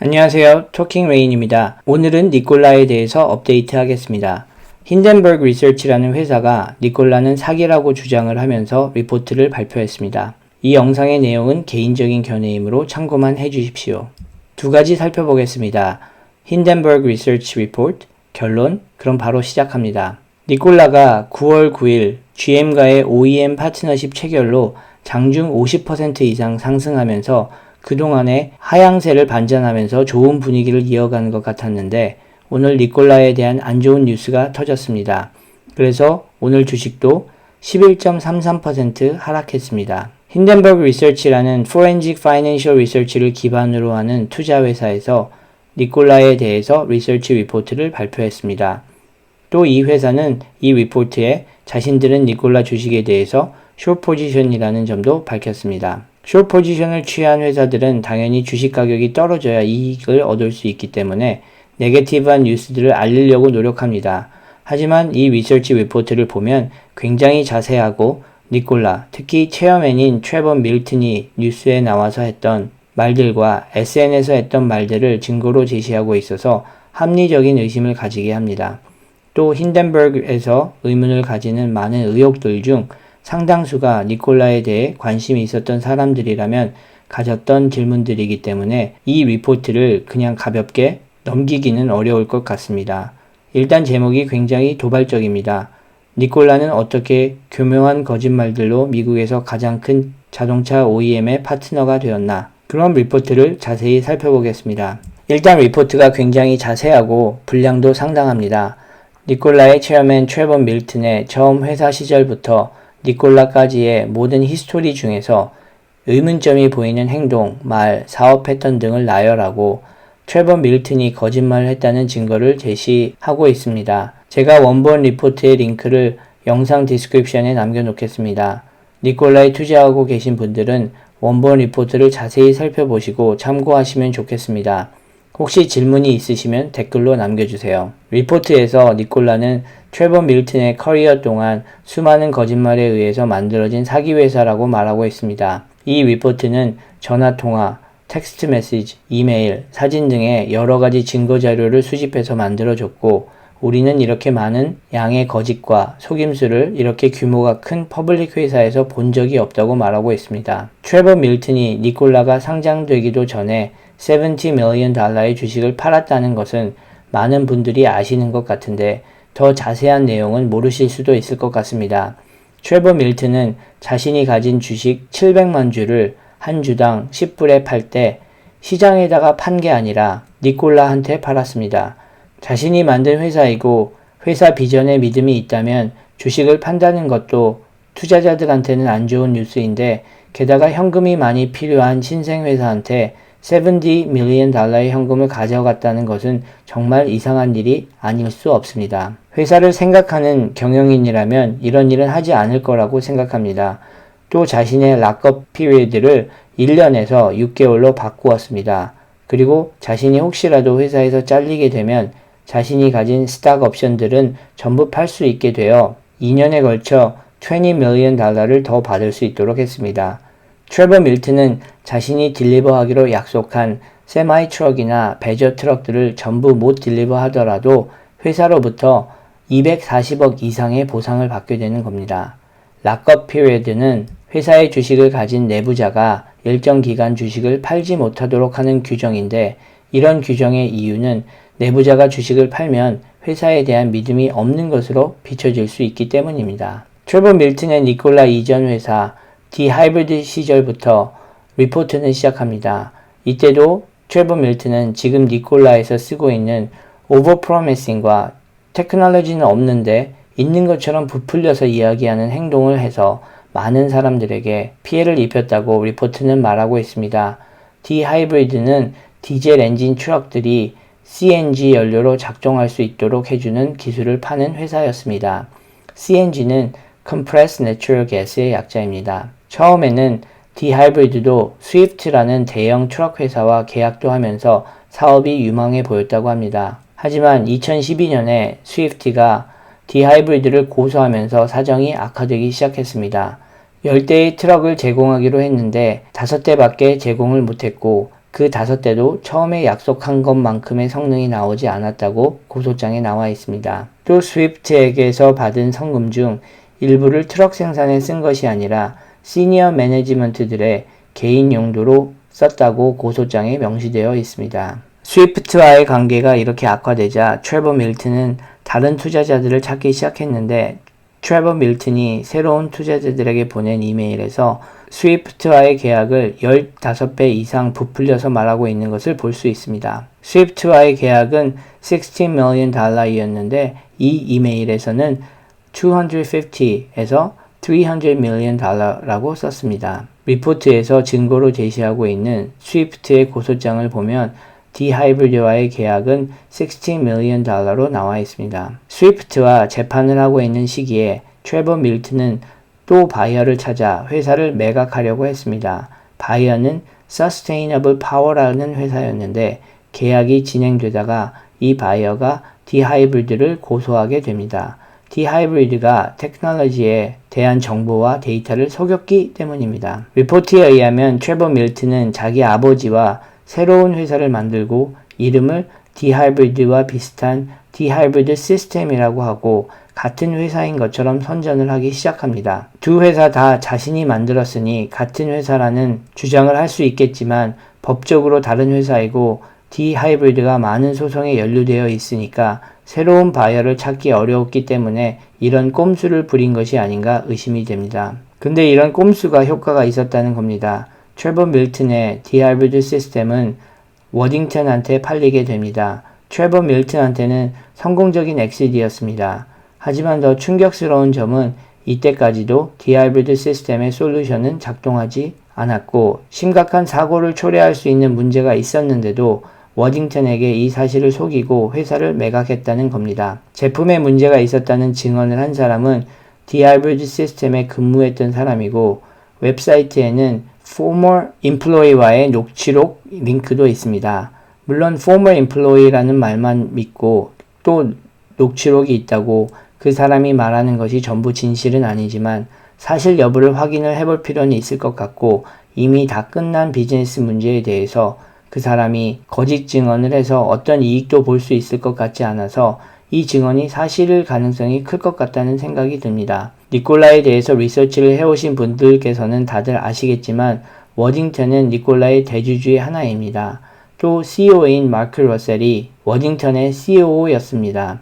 안녕하세요. 토킹 레인입니다. 오늘은 니콜라에 대해서 업데이트 하겠습니다. 힌덴버그 리서치라는 회사가 니콜라는 사기라고 주장을 하면서 리포트를 발표했습니다. 이 영상의 내용은 개인적인 견해이므로 참고만 해주십시오. 두 가지 살펴보겠습니다. 힌덴버그 리서치 리포트, 결론, 그럼 바로 시작합니다. 니콜라가 9월 9일 GM과의 OEM 파트너십 체결로 장중 50% 이상 상승하면서 그동안에 하향세를 반전하면서 좋은 분위기를 이어가는 것 같았는데 오늘 니콜라에 대한 안 좋은 뉴스가 터졌습니다. 그래서 오늘 주식도 11.33% 하락했습니다. 힌덴버그 리서치라는 Forensic Financial Research를 기반으로 하는 투자 회사에서 니콜라에 대해서 리서치 리포트를 발표했습니다. 또 이 회사는 이 리포트에 자신들은 니콜라 주식에 대해서 숏 포지션이라는 점도 밝혔습니다. 숏 포지션을 취한 회사들은 당연히 주식 가격이 떨어져야 이익을 얻을 수 있기 때문에 네게티브한 뉴스들을 알리려고 노력합니다. 하지만 이 리서치 리포트를 보면 굉장히 자세하고 니콜라, 특히 체어맨인 트레버 밀튼이 뉴스에 나와서 했던 말들과 SNS에서 했던 말들을 증거로 제시하고 있어서 합리적인 의심을 가지게 합니다. 또 힌덴버그에서 의문을 가지는 많은 의혹들 중 상당수가 니콜라에 대해 관심이 있었던 사람들이라면 가졌던 질문들이기 때문에 이 리포트를 그냥 가볍게 넘기기는 어려울 것 같습니다. 일단 제목이 굉장히 도발적입니다. 니콜라는 어떻게 교묘한 거짓말들로 미국에서 가장 큰 자동차 OEM의 파트너가 되었나? 그런 리포트를 자세히 살펴보겠습니다. 일단 리포트가 굉장히 자세하고 분량도 상당합니다. 니콜라의 체어맨 트레버 밀튼의 처음 회사 시절부터 니콜라까지의 모든 히스토리 중에서 의문점이 보이는 행동, 말, 사업 패턴 등을 나열하고 트레버 밀튼이 거짓말을 했다는 증거를 제시하고 있습니다. 제가 원본 리포트의 링크를 영상 디스크립션에 남겨놓겠습니다. 니콜라에 투자하고 계신 분들은 원본 리포트를 자세히 살펴보시고 참고하시면 좋겠습니다. 혹시 질문이 있으시면 댓글로 남겨주세요. 리포트에서 니콜라는 트레버 밀튼의 커리어 동안 수많은 거짓말에 의해서 만들어진 사기회사라고 말하고 있습니다. 이 리포트는 전화통화, 텍스트 메시지, 이메일, 사진 등의 여러가지 증거자료를 수집해서 만들어졌고 우리는 이렇게 많은 양의 거짓과 속임수를 이렇게 규모가 큰 퍼블릭 회사에서 본 적이 없다고 말하고 있습니다. 트레버 밀튼이 니콜라가 상장되기도 전에 $70 million 달러의 주식을 팔았다는 것은 많은 분들이 아시는 것 같은데 더 자세한 내용은 모르실 수도 있을 것 같습니다. 트레버 밀튼은 자신이 가진 주식 700만 주를 한 주당 10불에 팔 때 시장에다가 판 게 아니라 니콜라한테 팔았습니다. 자신이 만든 회사이고 회사 비전에 믿음이 있다면 주식을 판다는 것도 투자자들한테는 안 좋은 뉴스인데 게다가 현금이 많이 필요한 신생회사한테 $70 million 달러의 현금을 가져갔다는 것은 정말 이상한 일이 아닐 수 없습니다. 회사를 생각하는 경영인이라면 이런 일은 하지 않을 거라고 생각합니다. 또 자신의 락업 피리드를 1년에서 6개월로 바꾸었습니다. 그리고 자신이 혹시라도 회사에서 잘리게 되면 자신이 가진 스탁 옵션들은 전부 팔 수 있게 되어 2년에 걸쳐 $20 million 달러를 더 받을 수 있도록 했습니다. 트레버 밀튼은 자신이 딜리버하기로 약속한 세마이 트럭이나 배저 트럭들을 전부 못 딜리버 하더라도 회사로부터 240억 이상의 보상을 받게 되는 겁니다. 락업 피리드는 회사의 주식을 가진 내부자가 일정 기간 주식을 팔지 못하도록 하는 규정인데 이런 규정의 이유는 내부자가 주식을 팔면 회사에 대한 믿음이 없는 것으로 비춰질 수 있기 때문입니다. 트레버 밀튼의 니콜라 이전 회사 디하이브리드 시절부터 리포트는 시작합니다. 이때도 트레버 밀튼은 지금 니콜라에서 쓰고 있는 오버프로미싱과 테크놀로지는 없는데 있는 것처럼 부풀려서 이야기하는 행동을 해서 많은 사람들에게 피해를 입혔다고 리포트는 말하고 있습니다. 디하이브리드는 디젤 엔진 트럭들이 CNG 연료로 작동할 수 있도록 해주는 기술을 파는 회사였습니다. CNG는 Compressed Natural Gas의 약자입니다. 처음에는 디하이브리드도 스위프트라는 대형 트럭 회사와 계약도 하면서 사업이 유망해 보였다고 합니다. 하지만 2012년에 스위프트가 디하이브리드를 고소하면서 사정이 악화되기 시작했습니다. 10대의 트럭을 제공하기로 했는데 5대밖에 제공을 못했고 그 5대도 처음에 약속한 것만큼의 성능이 나오지 않았다고 고소장에 나와 있습니다. 또 스위프트에게서 받은 성금 중 일부를 트럭 생산에 쓴 것이 아니라 시니어 매니지먼트들의 개인 용도로 썼다고 고소장에 명시되어 있습니다. 스위프트와의 관계가 이렇게 악화되자 트레버 밀튼은 다른 투자자들을 찾기 시작했는데 트레버 밀튼이 새로운 투자자들에게 보낸 이메일에서 스위프트와의 계약을 15배 이상 부풀려서 말하고 있는 것을 볼 수 있습니다. 스위프트와의 계약은 $16 million 이었는데 이 이메일에서는 250에서 $300 million 라고 썼습니다. 리포트에서 증거로 제시하고 있는 스위프트의 고소장을 보면 디하이브리드와의 계약은 $16 million로 나와 있습니다. 스위프트와 재판을 하고 있는 시기에 트레버 밀튼은 또 바이어를 찾아 회사를 매각하려고 했습니다. 바이어는 Sustainable Power라는 회사였는데 계약이 진행되다가 이 바이어가 디하이브리드를 고소하게 됩니다. 디하이브리드가 테크놀로지에 대한 정보와 데이터를 속였기 때문입니다. 리포트에 의하면 트레버 밀튼은 자기 아버지와 새로운 회사를 만들고 이름을 디하이브리드와 비슷한 디하이브리드 시스템이라고 하고 같은 회사인 것처럼 선전을 하기 시작합니다. 두 회사 다 자신이 만들었으니 같은 회사라는 주장을 할 수 있겠지만 법적으로 다른 회사이고 디하이브리드가 많은 소송에 연루되어 있으니까 새로운 바이어를 찾기 어려웠기 때문에 이런 꼼수를 부린 것이 아닌가 의심이 됩니다. 근데 이런 꼼수가 효과가 있었다는 겁니다. 트레버 밀튼의 디하이브리드 시스템은 워딩턴한테 팔리게 됩니다. 트레버 밀튼한테는 성공적인 엑시트였습니다. 하지만 더 충격스러운 점은 이때까지도 디하이브리드 시스템의 솔루션은 작동하지 않았고 심각한 사고를 초래할 수 있는 문제가 있었는데도 워딩턴에게 이 사실을 속이고 회사를 매각했다는 겁니다. 제품에 문제가 있었다는 증언을 한 사람은 디하이브리드 시스템에 근무했던 사람이고 웹사이트에는 former employee와의 녹취록 링크도 있습니다. 물론 former employee라는 말만 믿고 또 녹취록이 있다고 그 사람이 말하는 것이 전부 진실은 아니지만 사실 여부를 확인을 해볼 필요는 있을 것 같고 이미 다 끝난 비즈니스 문제에 대해서 그 사람이 거짓 증언을 해서 어떤 이익도 볼 수 있을 것 같지 않아서 이 증언이 사실일 가능성이 클 것 같다는 생각이 듭니다. 니콜라에 대해서 리서치를 해오신 분들께서는 다들 아시겠지만 워딩턴은 니콜라의 대주주의 하나입니다. 또 CEO인 마크 러셀이 워딩턴의 COO였습니다.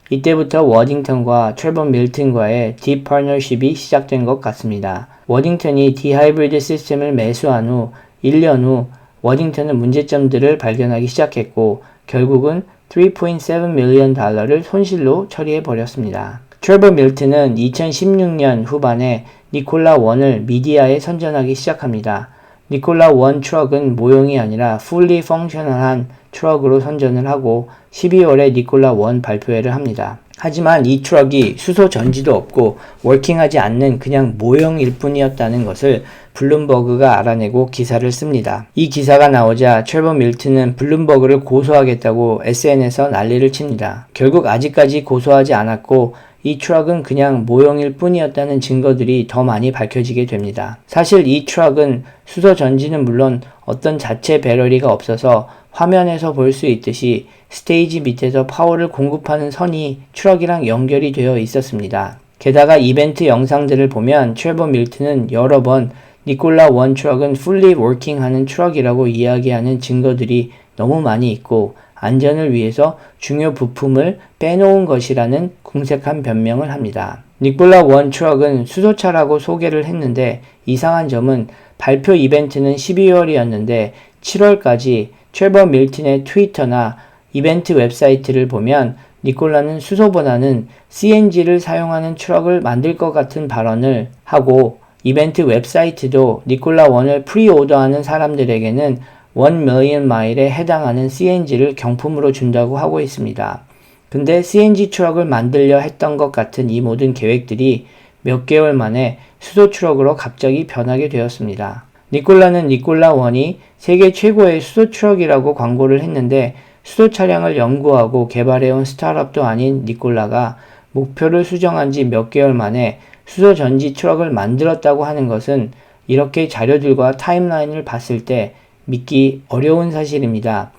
이때부터 워딩턴과 트레버 밀튼과의 딥 파트너십이 시작된 것 같습니다. 워딩턴이 디하이브리드 시스템을 매수한 후 1년 후 워딩턴은 문제점들을 발견하기 시작했고 결국은 $3.7 million를 손실로 처리해버렸습니다. 트레버 밀튼은 2016년 후반에 니콜라 1을 미디어에 선전하기 시작합니다. 니콜라 1 트럭은 모형이 아니라 fully functional한 트럭으로 선전을 하고 12월에 니콜라 1 발표회를 합니다. 하지만 이 트럭이 수소 전지도 없고 워킹하지 않는 그냥 모형일 뿐이었다는 것을 블룸버그가 알아내고 기사를 씁니다. 이 기사가 나오자 트레버 밀튼은 블룸버그를 고소하겠다고 SNS에서 난리를 칩니다. 결국 아직까지 고소하지 않았고 이 트럭은 그냥 모형일 뿐이었다는 증거들이 더 많이 밝혀지게 됩니다. 사실 이 트럭은 수소 전지는 물론 어떤 자체 배럴리가 없어서 화면에서 볼 수 있듯이 스테이지 밑에서 파워를 공급하는 선이 트럭이랑 연결이 되어 있었습니다. 게다가 이벤트 영상들을 보면 트레버 밀튼은 여러 번 니콜라 1 트럭은 fully working 하는 트럭이라고 이야기하는 증거들이 너무 많이 있고 안전을 위해서 중요 부품을 빼놓은 것이라는 궁색한 변명을 합니다. 니콜라 1 트럭은 수소차라고 소개를 했는데 이상한 점은 발표 이벤트는 12월이었는데 7월까지 트레버 밀튼의 트위터나 이벤트 웹사이트를 보면 니콜라는 수소보다는 CNG를 사용하는 트럭을 만들 것 같은 발언을 하고 이벤트 웹사이트도 니콜라 1을 프리오더하는 사람들에게는 1 million 마일에 해당하는 CNG를 경품으로 준다고 하고 있습니다. 근데 CNG 트럭을 만들려 했던 것 같은 이 모든 계획들이 몇 개월 만에 수소 트럭으로 갑자기 변하게 되었습니다. 니콜라는 니콜라 1이 세계 최고의 수소 트럭이라고 광고를 했는데 수소 차량을 연구하고 개발해온 스타트업도 아닌 니콜라가 목표를 수정한 지 몇 개월 만에 수소 전지 트럭을 만들었다고 하는 것은 이렇게 자료들과 타임라인을 봤을 때 믿기 어려운 사실입니다.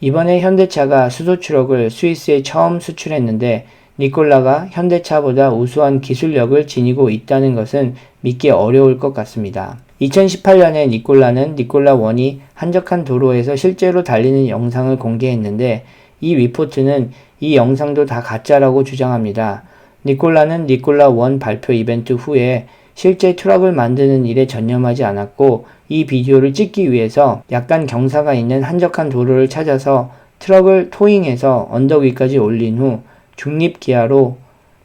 이번에 현대차가 수소 트럭을 스위스에 처음 수출했는데 니콜라가 현대차보다 우수한 기술력을 지니고 있다는 것은 믿기 어려울 것 같습니다. 2018년에 니콜라는 니콜라1이 한적한 도로에서 실제로 달리는 영상을 공개했는데 이 리포트는 이 영상도 다 가짜라고 주장합니다. 니콜라는 니콜라1 발표 이벤트 후에 실제 트럭을 만드는 일에 전념하지 않았고 이 비디오를 찍기 위해서 약간 경사가 있는 한적한 도로를 찾아서 트럭을 토잉해서 언덕 위까지 올린 후 중립기아로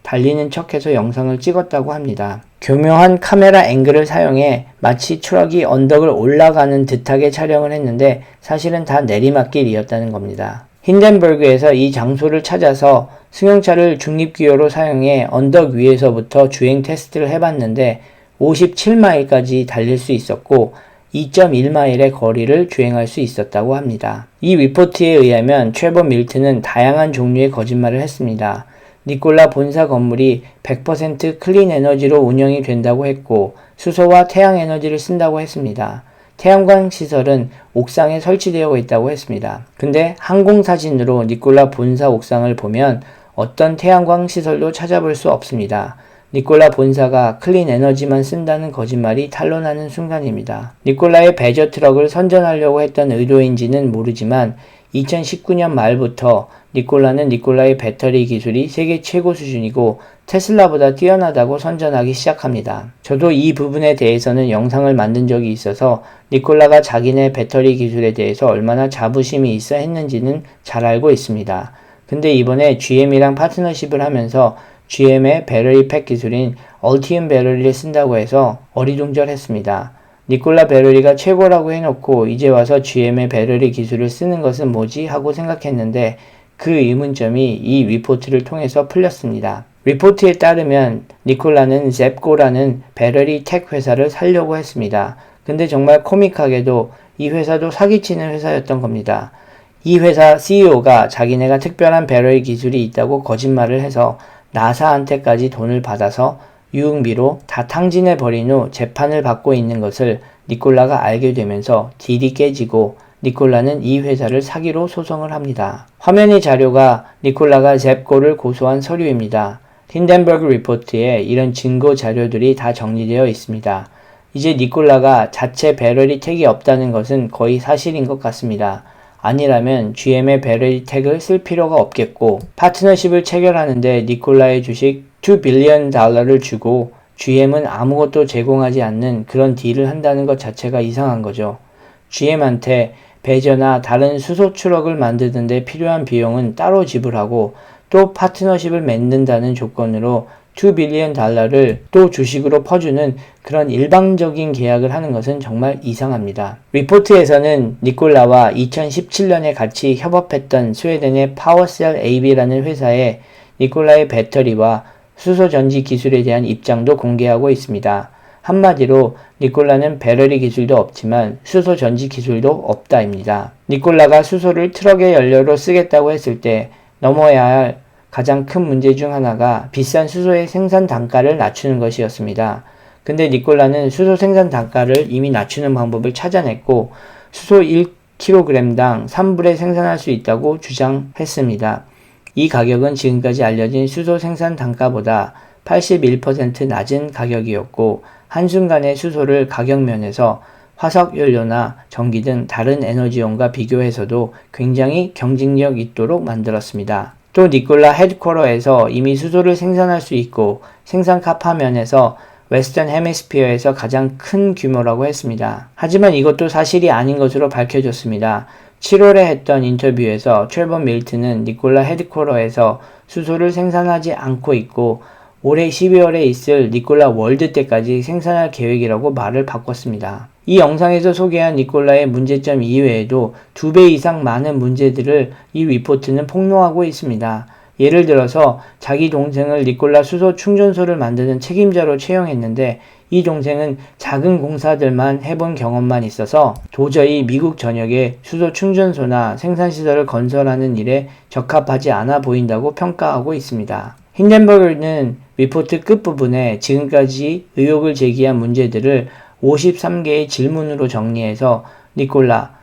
달리는 척해서 영상을 찍었다고 합니다. 교묘한 카메라 앵글을 사용해 마치 트럭이 언덕을 올라가는 듯하게 촬영을 했는데 사실은 다 내리막길이었다는 겁니다. 힌덴버그에서 이 장소를 찾아서 승용차를 중립기어로 사용해 언덕 위에서부터 주행 테스트를 해봤는데 57마일까지 달릴 수 있었고 2.1마일의 거리를 주행할 수 있었다고 합니다. 이 리포트에 의하면 트레버 밀튼은 다양한 종류의 거짓말을 했습니다. 니콜라 본사 건물이 100% 클린 에너지로 운영이 된다고 했고 수소와 태양 에너지를 쓴다고 했습니다. 태양광 시설은 옥상에 설치되어 있다고 했습니다. 근데 항공사진으로 니콜라 본사 옥상을 보면 어떤 태양광 시설도 찾아볼 수 없습니다. 니콜라 본사가 클린 에너지만 쓴다는 거짓말이 탄로나는 순간입니다. 니콜라의 배저 트럭을 선전하려고 했던 의도인지는 모르지만 2019년 말부터 니콜라는 니콜라의 배터리 기술이 세계 최고 수준이고 테슬라보다 뛰어나다고 선전하기 시작합니다. 저도 이 부분에 대해서는 영상을 만든 적이 있어서 니콜라가 자기네 배터리 기술에 대해서 얼마나 자부심이 있어 했는지는 잘 알고 있습니다. 근데 이번에 GM이랑 파트너십을 하면서 GM의 배터리 팩 기술인 얼티움 배터리를 쓴다고 해서 어리둥절했습니다. 니콜라 배터리가 최고라고 해놓고 이제 와서 GM의 배터리 기술을 쓰는 것은 뭐지 하고 생각했는데 그 의문점이 이 리포트를 통해서 풀렸습니다. 리포트에 따르면 니콜라는 잽고라는 배터리 텍 회사를 살려고 했습니다. 근데 정말 코믹하게도 이 회사도 사기치는 회사였던 겁니다. 이 회사 CEO가 자기네가 특별한 배터리 기술이 있다고 거짓말을 해서 나사한테까지 돈을 받아서 유흥비로 다 탕진해버린 후 재판을 받고 있는 것을 니콜라가 알게 되면서 딜이 깨지고 니콜라는 이 회사를 사기로 소송을 합니다. 화면의 자료가 니콜라가 잽고를 고소한 서류입니다. 힌덴버그 리포트에 이런 증거 자료들이 다 정리되어 있습니다. 이제 니콜라가 자체 배터리 택이 없다는 것은 거의 사실인 것 같습니다. 아니라면 GM의 배터리 택을 쓸 필요가 없겠고 파트너십을 체결하는데 니콜라의 주식 $2 빌리언을 주고 GM은 아무것도 제공하지 않는 그런 딜을 한다는 것 자체가 이상한 거죠. GM한테 배저나 다른 수소 트럭을 만드는 데 필요한 비용은 따로 지불하고 또 파트너십을 맺는다는 조건으로 $2 빌리언을 또 주식으로 퍼주는 그런 일방적인 계약을 하는 것은 정말 이상합니다. 리포트에서는 니콜라와 2017년에 같이 협업했던 스웨덴의 파워셀 AB라는 회사에 니콜라의 배터리와 수소 전지 기술에 대한 입장도 공개하고 있습니다. 한마디로 니콜라는 배터리 기술도 없지만 수소 전지 기술도 없다입니다. 니콜라가 수소를 트럭의 연료로 쓰겠다고 했을 때 넘어야 할 가장 큰 문제 중 하나가 비싼 수소의 생산 단가를 낮추는 것이었습니다. 근데 니콜라는 수소 생산 단가를 이미 낮추는 방법을 찾아냈고 수소 1kg당 3불에 생산할 수 있다고 주장했습니다. 이 가격은 지금까지 알려진 수소 생산 단가보다 81% 낮은 가격이었고 한순간에 수소를 가격면에서 화석연료나 전기 등 다른 에너지원과 비교해서도 굉장히 경쟁력 있도록 만들었습니다. 또 니콜라 헤드쿼터에서 이미 수소를 생산할 수 있고 생산 카파면에서 웨스턴 헤미스피어에서 가장 큰 규모라고 했습니다. 하지만 이것도 사실이 아닌 것으로 밝혀졌습니다. 7월에 했던 인터뷰에서 트레버 밀튼은 니콜라 헤드쿼터에서 수소를 생산하지 않고 있고 올해 12월에 있을 니콜라 월드 때까지 생산할 계획이라고 말을 바꿨습니다. 이 영상에서 소개한 니콜라의 문제점 이외에도 2배 이상 많은 문제들을 이 리포트는 폭로하고 있습니다. 예를 들어서 자기 동생을 니콜라 수소 충전소를 만드는 책임자로 채용했는데 이 동생은 작은 공사들만 해본 경험만 있어서 도저히 미국 전역에 수소 충전소나 생산시설을 건설하는 일에 적합하지 않아 보인다고 평가하고 있습니다. 힌덴버그는 리포트 끝부분에 지금까지 의혹을 제기한 문제들을 53개의 질문으로 정리해서 니콜라,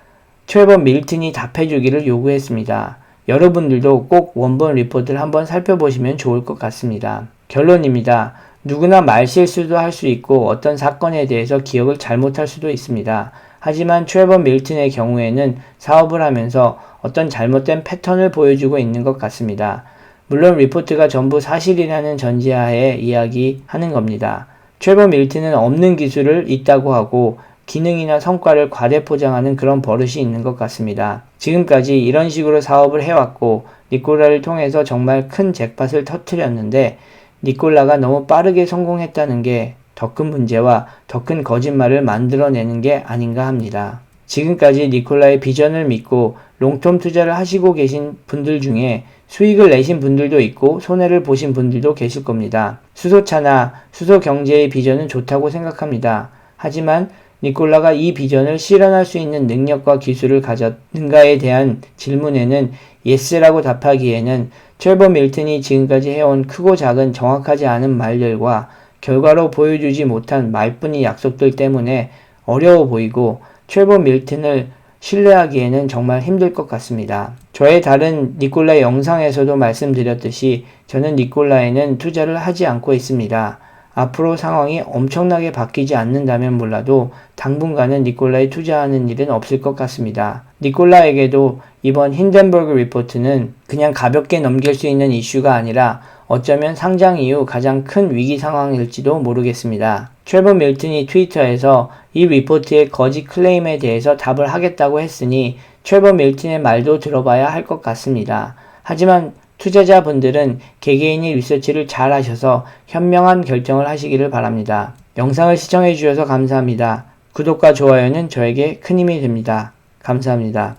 트레버 밀튼이 답해주기를 요구했습니다. 여러분들도 꼭 원본 리포트를 한번 살펴보시면 좋을 것 같습니다. 결론입니다. 누구나 말실수도 할 수 있고 어떤 사건에 대해서 기억을 잘못할 수도 있습니다. 하지만 트레버 밀튼의 경우에는 사업을 하면서 어떤 잘못된 패턴을 보여주고 있는 것 같습니다. 물론 리포트가 전부 사실이라는 전제하에 이야기하는 겁니다. 트레버 밀튼은 없는 기술을 있다고 하고 기능이나 성과를 과대 포장하는 그런 버릇이 있는 것 같습니다. 지금까지 이런 식으로 사업을 해왔고 니콜라를 통해서 정말 큰 잭팟을 터뜨렸는데 니콜라가 너무 빠르게 성공했다는 게 더 큰 문제와 더 큰 거짓말을 만들어내는 게 아닌가 합니다. 지금까지 니콜라의 비전을 믿고 롱텀 투자를 하시고 계신 분들 중에 수익을 내신 분들도 있고 손해를 보신 분들도 계실 겁니다. 수소차나 수소 경제의 비전은 좋다고 생각합니다. 하지만 니콜라가 이 비전을 실현할 수 있는 능력과 기술을 가졌는가에 대한 질문에는 예스라고 답하기에는 트레버 밀튼이 지금까지 해온 크고 작은 정확하지 않은 말들과 결과로 보여주지 못한 말뿐인 약속들 때문에 어려워 보이고 트레버 밀튼을 신뢰하기에는 정말 힘들 것 같습니다. 저의 다른 니콜라 영상에서도 말씀드렸듯이 저는 니콜라에는 투자를 하지 않고 있습니다. 앞으로 상황이 엄청나게 바뀌지 않는다면 몰라도 당분간은 니콜라에 투자하는 일은 없을 것 같습니다. 니콜라에게도 이번 힌덴버그 리포트는 그냥 가볍게 넘길 수 있는 이슈가 아니라 어쩌면 상장 이후 가장 큰 위기 상황일지도 모르겠습니다. 트레버 밀튼이 트위터에서 이 리포트의 거짓 클레임에 대해서 답을 하겠다고 했으니 트레버 밀튼의 말도 들어봐야 할 것 같습니다. 하지만 투자자분들은 개개인의 리서치를 잘 하셔서 현명한 결정을 하시기를 바랍니다. 영상을 시청해 주셔서 감사합니다. 구독과 좋아요는 저에게 큰 힘이 됩니다. 감사합니다.